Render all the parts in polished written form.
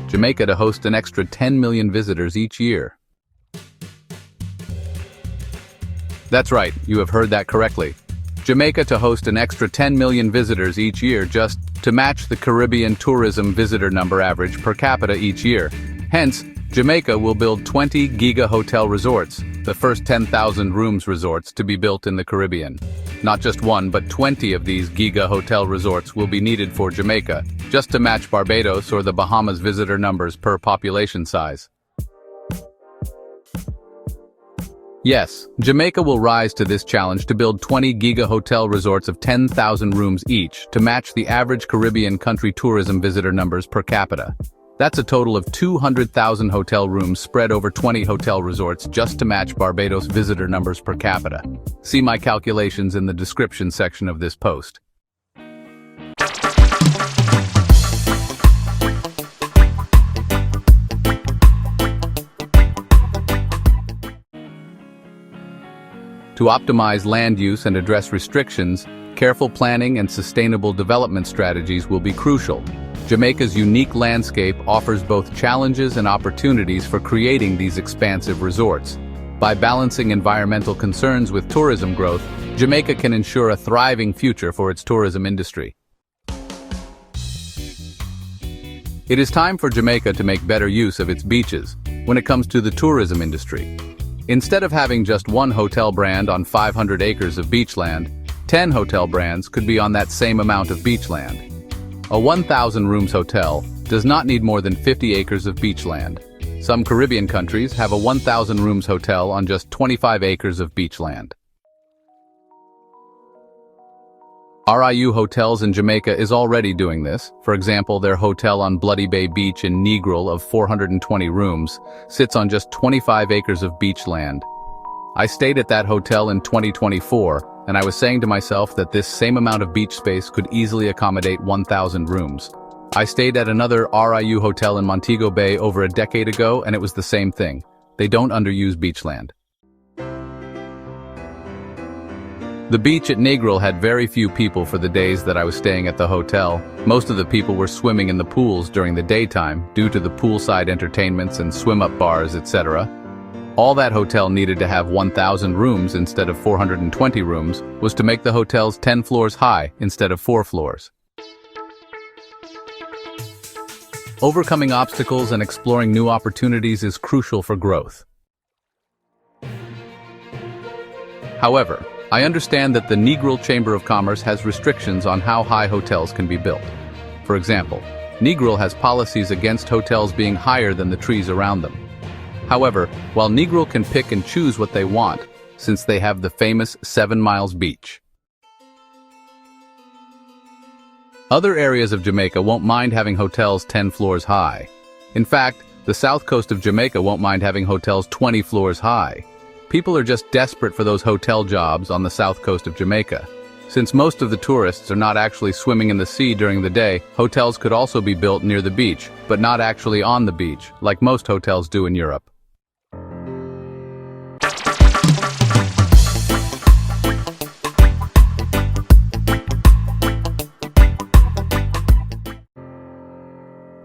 Jamaica to host an extra 10 million visitors each year. That's right, you have heard that correctly. Jamaica to host an extra 10 million visitors each year just to match the Caribbean tourism visitor number average per capita each year. Hence, Jamaica will build 20 Giga-Hotel resorts, the first 10,000 rooms resorts to be built in the Caribbean. Not just one, but 20 of these Giga-Hotel resorts will be needed for Jamaica, just to match Barbados or the Bahamas visitor numbers per population size. Yes, Jamaica will rise to this challenge to build 20 Giga-Hotel resorts of 10,000 rooms each to match the average Caribbean country tourism visitor numbers per capita. That's a total of 200,000 hotel rooms spread over 20 hotel resorts just to match Barbados visitor numbers per capita. See my calculations in the description section of this post. To optimize land use and address restrictions, careful planning and sustainable development strategies will be crucial. Jamaica's unique landscape offers both challenges and opportunities for creating these expansive resorts. By balancing environmental concerns with tourism growth, Jamaica can ensure a thriving future for its tourism industry. It is time for Jamaica to make better use of its beaches when it comes to the tourism industry. Instead of having just one hotel brand on 500 acres of beachland, 10 hotel brands could be on that same amount of beachland. A 1,000 rooms hotel does not need more than 50 acres of beachland. Some Caribbean countries have a 1,000 rooms hotel on just 25 acres of beachland. RIU Hotels in Jamaica is already doing this. For example, their hotel on Bloody Bay Beach in Negril of 420 rooms sits on just 25 acres of beachland. I stayed at that hotel in 2024, and I was saying to myself that this same amount of beach space could easily accommodate 1,000 rooms. I stayed at another RIU hotel in Montego Bay over a decade ago, and it was the same thing. They don't underuse beachland. The beach at Negril had very few people for the days that I was staying at the hotel. Most of the people were swimming in the pools during the daytime due to the poolside entertainments and swim-up bars, etc. All that hotel needed to have 1,000 rooms instead of 420 rooms was to make the hotels 10 floors high instead of 4 floors. Overcoming obstacles and exploring new opportunities is crucial for growth. However, I understand that the Negril Chamber of Commerce has restrictions on how high hotels can be built. For example, Negril has policies against hotels being higher than the trees around them. However, while Negril can pick and choose what they want, since they have the famous 7 Miles Beach. Other areas of Jamaica won't mind having hotels 10 floors high. In fact, the south coast of Jamaica won't mind having hotels 20 floors high. People are just desperate for those hotel jobs on the south coast of Jamaica. Since most of the tourists are not actually swimming in the sea during the day, hotels could also be built near the beach, but not actually on the beach, like most hotels do in Europe.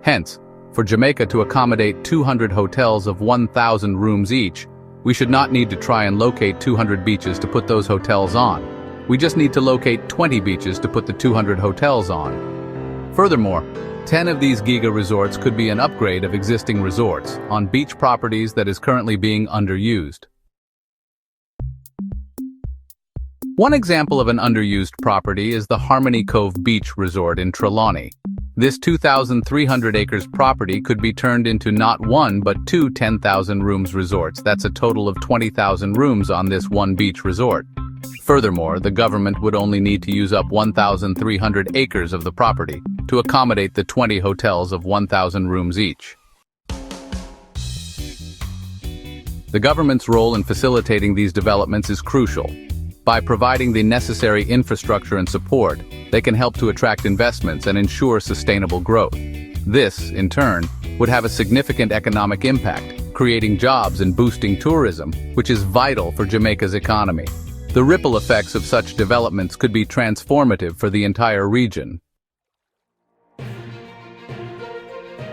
Hence, for Jamaica to accommodate 200 hotels of 1,000 rooms each, we should not need to try and locate 200 beaches to put those hotels on. We just need to locate 20 beaches to put the 200 hotels on. Furthermore, 10 of these Giga resorts could be an upgrade of existing resorts on beach properties that is currently being underused. One example of an underused property is the Harmony Cove Beach Resort in Trelawney. This 2,300 acres property could be turned into not one but two 10,000 rooms resorts. That's a total of 20,000 rooms on this one beach resort. Furthermore, the government would only need to use up 1,300 acres of the property to accommodate the 20 hotels of 1,000 rooms each. The government's role in facilitating these developments is crucial. By providing the necessary infrastructure and support, they can help to attract investments and ensure sustainable growth. This, in turn, would have a significant economic impact, creating jobs and boosting tourism, which is vital for Jamaica's economy. The ripple effects of such developments could be transformative for the entire region.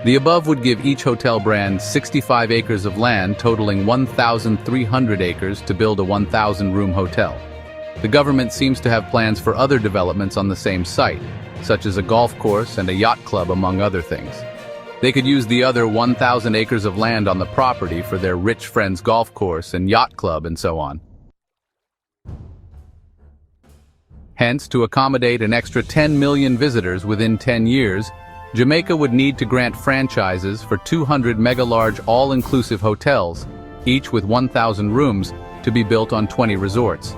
The above would give each hotel brand 65 acres of land totaling 1,300 acres to build a 1,000-room hotel. The government seems to have plans for other developments on the same site, such as a golf course and a yacht club among other things. They could use the other 1,000 acres of land on the property for their rich friends' golf course and yacht club and so on. Hence, to accommodate an extra 10 million visitors within 10 years, Jamaica would need to grant franchises for 200 mega-large all-inclusive hotels, each with 1,000 rooms, to be built on 20 resorts.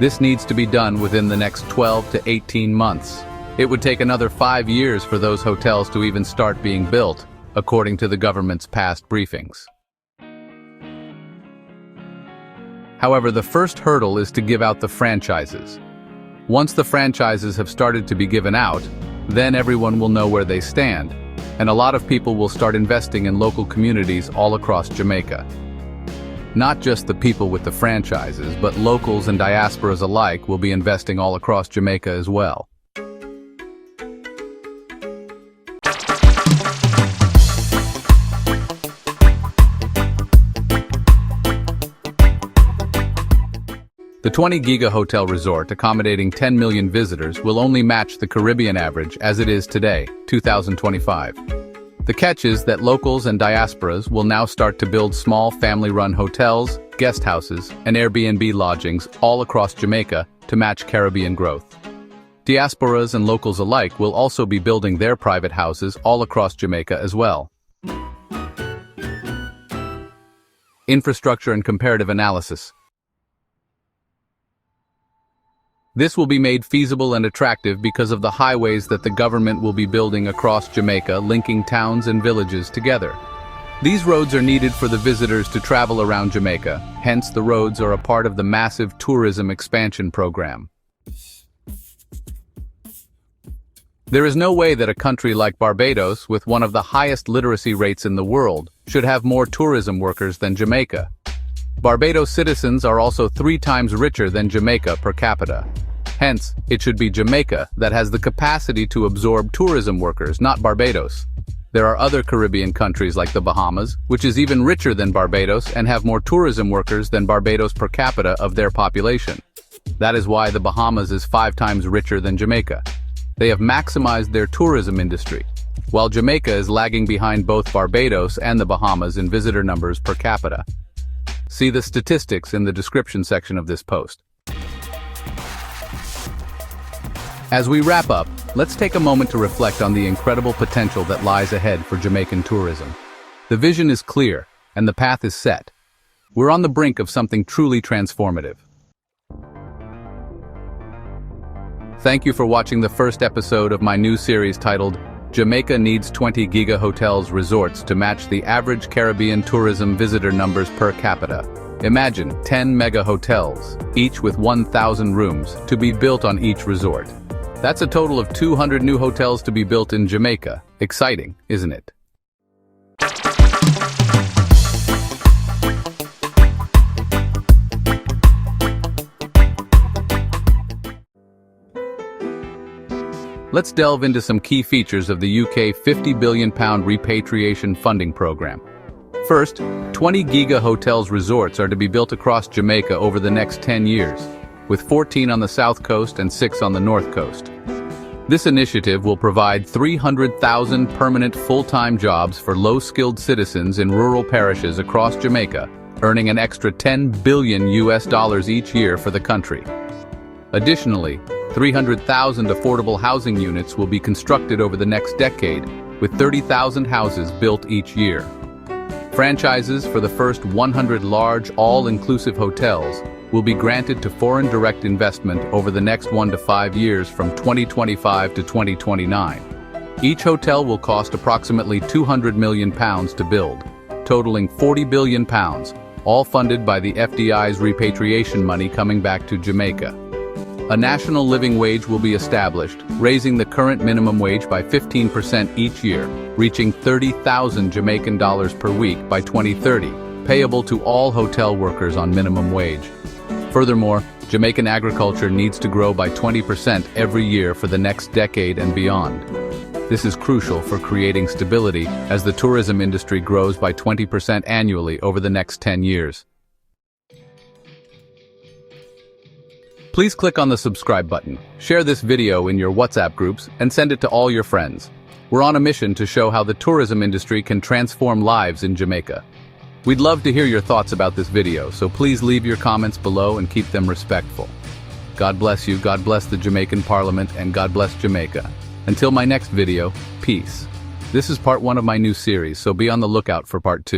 This needs to be done within the next 12 to 18 months. It would take another 5 years for those hotels to even start being built, according to the government's past briefings. However, the first hurdle is to give out the franchises. Once the franchises have started to be given out, then everyone will know where they stand, and a lot of people will start investing in local communities all across Jamaica. Not just the people with the franchises, but locals and diasporas alike will be investing all across Jamaica as well. The 20 Giga-Hotel resort, accommodating 10 million visitors, will only match the Caribbean average as it is today, 2025. The catch is that locals and diasporas will now start to build small family-run hotels, guest houses, and Airbnb lodgings all across Jamaica to match Caribbean growth. Diasporas and locals alike will also be building their private houses all across Jamaica as well. Infrastructure and comparative analysis. This will be made feasible and attractive because of the highways that the government will be building across Jamaica, linking towns and villages together. These roads are needed for the visitors to travel around Jamaica, hence the roads are a part of the massive tourism expansion program. There is no way that a country like Barbados, with one of the highest literacy rates in the world, should have more tourism workers than Jamaica. Barbados citizens are also 3 times richer than Jamaica per capita. Hence, it should be Jamaica that has the capacity to absorb tourism workers, not Barbados. There are other Caribbean countries like the Bahamas, which is even richer than Barbados and have more tourism workers than Barbados per capita of their population. That is why the Bahamas is 5 times richer than Jamaica. They have maximized their tourism industry, while Jamaica is lagging behind both Barbados and the Bahamas in visitor numbers per capita. See the statistics in the description section of this post. As we wrap up, let's take a moment to reflect on the incredible potential that lies ahead for Jamaican tourism. The vision is clear, and the path is set. We're on the brink of something truly transformative. Thank you for watching the first episode of my new series titled Jamaica Needs 20 Giga-Hotels Resorts to Match the Average Caribbean Tourism Visitor Numbers per Capita. Imagine 10 mega hotels, each with 1,000 rooms, to be built on each resort. That's a total of 200 new hotels to be built in Jamaica. Exciting, isn't it? Let's delve into some key features of the UK £50 billion repatriation funding program. First, 20 Giga-Hotels resorts are to be built across Jamaica over the next 10 years, with 14 on the south coast and 6 on the north coast. This initiative will provide 300,000 permanent full-time jobs for low-skilled citizens in rural parishes across Jamaica, earning an extra $10 billion each year for the country. Additionally, 300,000 affordable housing units will be constructed over the next decade, with 30,000 houses built each year. Franchises for the first 100 large, all-inclusive hotels will be granted to foreign direct investment over the next 1 to 5 years from 2025 to 2029. Each hotel will cost approximately £200 million to build, totaling £40 billion, all funded by the FDI's repatriation money coming back to Jamaica. A national living wage will be established, raising the current minimum wage by 15% each year, reaching $30,000 Jamaican dollars per week by 2030, payable to all hotel workers on minimum wage. Furthermore, Jamaican agriculture needs to grow by 20% every year for the next decade and beyond. This is crucial for creating stability as the tourism industry grows by 20% annually over the next 10 years. Please click on the subscribe button, share this video in your WhatsApp groups, and send it to all your friends. We're on a mission to show how the tourism industry can transform lives in Jamaica. We'd love to hear your thoughts about this video, so please leave your comments below and keep them respectful. God bless you, God bless the Jamaican Parliament, and God bless Jamaica. Until my next video, peace. This is part 1 of my new series, so be on the lookout for part 2.